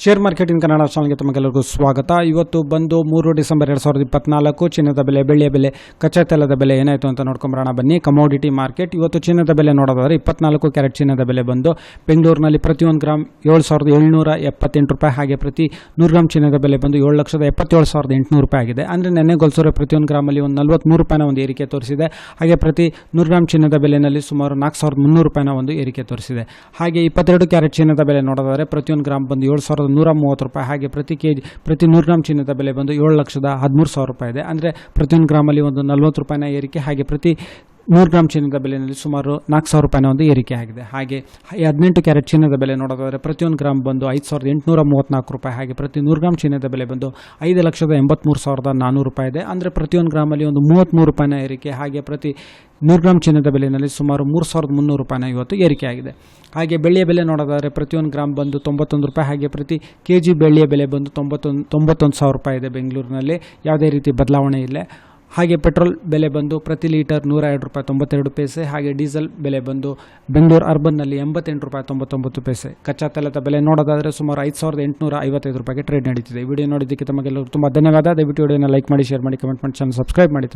Share market in Kannada ಚಾನಲ್ಗೆ ತಮಗೆಲ್ಲರಿಗೂ ಸ್ವಾಗತ. ಇವತ್ತು ಬಂದು 3 ಡಿಸೆಂಬರ್ 2024 ಚಿನ್ನದ ಬೆಲೆ, ಬೆಳ್ಳಿಯ ಬೆಲೆ, ಕಚ್ಚಾ ತೈಲದ ಬೆಲೆ ಏನಾಯಿತು ಅಂತ ನೋಡ್ಕೊಂಬರೋಣ ಬನ್ನಿ. ಕಮೋಡಿಟಿ ಮಾರ್ಕೆಟ್ ಇವತ್ತು ಚಿನ್ನದ ಬೆಲೆ ನೋಡೋದಾದರೆ 24 ಕ್ಯಾರೆಟ್ ಚಿನ್ನದ ಬೆಲೆ ಬಂದು ಬೆಂಗಳೂರಿನಲ್ಲಿ ಪ್ರತಿ 1 ಗ್ರಾಮ್ 7,778 ರೂಪಾಯಿ, ಹಾಗೆ ಪ್ರತಿ 100 ಗ್ರಾಮ್ ಚಿನ್ನದ ಬೆಲೆ ಬಂದು 7,77,800 ರೂಪಾಯಿ ಆಗಿದೆ. ಅಂದರೆ ನೆನ್ನೆ ಹೋಲಿಸಿದ್ರೆ ಪ್ರತಿ 1 ಗ್ರಾಮಲ್ಲಿ ಒಂದು 43 ರೂಪಾಯಿನ ಒಂದು ಏರಿಕೆ ತೋರಿಸಿದೆ. ಹಾಗೆ ಪ್ರತಿ 100 ಗ್ರಾಮ್ ಚಿನ್ನದ ಬೆಲೆಯಲ್ಲಿ ಸುಮಾರು 4,300 ರೂಪಾಯಿನ ಒಂದು ಏರಿಕೆ ತೋರಿಸಿದೆ. ಹಾಗೆ 22 ಕ್ಯಾರೆಟ್ ಚಿನ್ನದ ಬೆಲೆ ನೋಡೋದಾದರೆ ಪ್ರತಿ 1 ಗ್ರಾಮ್ ಬಂದು 7,130 ರೂಪಾಯಿ, ಹಾಗೆ ಪ್ರತಿ 100 ಗ್ರಾಮ್ ಚಿನ್ನದ ಬೆಲೆ ಬಂದು 7,13,000 ರೂಪಾಯಿ ಇದೆ. ಅಂದರೆ ಪ್ರತಿ 1 ಗ್ರಾಮಲ್ಲಿ ಒಂದು 40 ರೂಪಾಯಿನ ಏರಿಕೆ, ಹಾಗೆ ಪ್ರತಿ 100 ಗ್ರಾಮ್ ಚಿನ್ನದ ಬೆಲೆಯಲ್ಲಿ ಸುಮಾರು 4,000 ರೂಪಾಯಿನ ಒಂದು ಏರಿಕೆ ಆಗಿದೆ. ಹಾಗೆ 18 ಕ್ಯಾರೆಟ್ ಚಿನ್ನದ ಬೆಲೆ ನೋಡೋದಾದರೆ ಪ್ರತಿ 1 ಗ್ರಾಮ್ ಬಂದು 5,834 ರೂಪಾಯಿ, ಹಾಗೆ ಪ್ರತಿ 100 ಗ್ರಾಮ್ ಚಿನ್ನದ ಬೆಲೆ ಬಂದು 5,83,400 ರೂಪಾಯಿ ಇದೆ. ಅಂದರೆ ಪ್ರತಿ 1 ಗ್ರಾಮಲ್ಲಿ ಒಂದು 33 ರೂಪಾಯಿನ ಏರಿಕೆ, ಹಾಗೆ ಪ್ರತಿ 100 ಗ್ರಾಮ್ ಚಿನ್ನದ ಬೆಲೆಯಲ್ಲಿ ಸುಮಾರು 3,300 ರೂಪಾಯಿನ ಇವತ್ತು ಏರಿಕೆ ಆಗಿದೆ. ಹಾಗೆ ಬೆಳ್ಳಿಯ ಬೆಲೆ ನೋಡೋದಾದರೆ ಪ್ರತಿ 1 ಗ್ರಾಮ್ ಬಂದು 91 ರೂಪಾಯಿ, ಹಾಗೆ ಪ್ರತಿ ಕೆಜಿ ಬೆಳ್ಳಿಯ ಬೆಲೆ ಬಂದು 91,000 ರೂಪಾಯಿ ಇದೆ. ಬೆಂಗಳೂರಿನಲ್ಲಿ ಯಾವುದೇ ರೀತಿ ಬದಲಾವಣೆ ಇಲ್ಲ. ಹಾಗೆ ಪೆಟ್ರೋಲ್ ಬೆಲೆ ಬಂದು ಪ್ರತಿ ಲೀಟರ್ 102 ರೂಪಾಯಿ 92 ಪೈಸೆ, ಹಾಗೆ ಡೀಸೆಲ್ ಬೆಲೆ ಬಂದು ಬೆಂಗಳೂರು ಅರ್ಬನ್ನಲ್ಲಿ 88 ರೂಪಾಯಿ 99 ಪೈಸೆ. ಕಚ್ಚಾ ತೈಲದ ಬೆಲೆ ನೋಡೋದಾದರೆ ಸುಮಾರು 5,855 ರೂಪಾಯಿಗೆ ಟ್ರೇಡ್ ನಡೀತಿದೆ. ವಿಡಿಯೋ ನೋಡಿದ್ದಕ್ಕೆ ತಮಗೆಲ್ಲರೂ ತುಂಬ ಧನ್ಯವಾದ. ದಯವಿಟ್ಟು ವಿಡಿಯೋನ ಲೈಕ್ ಮಾಡಿ, ಶೇರ್ ಮಾಡಿ, ಕಮೆಂಟ್ ಮಾಡಿ, ಚಾನಲ್ ಸಬ್ಸ್ಕ್ರೈಬ್ ಮಾಡಿ.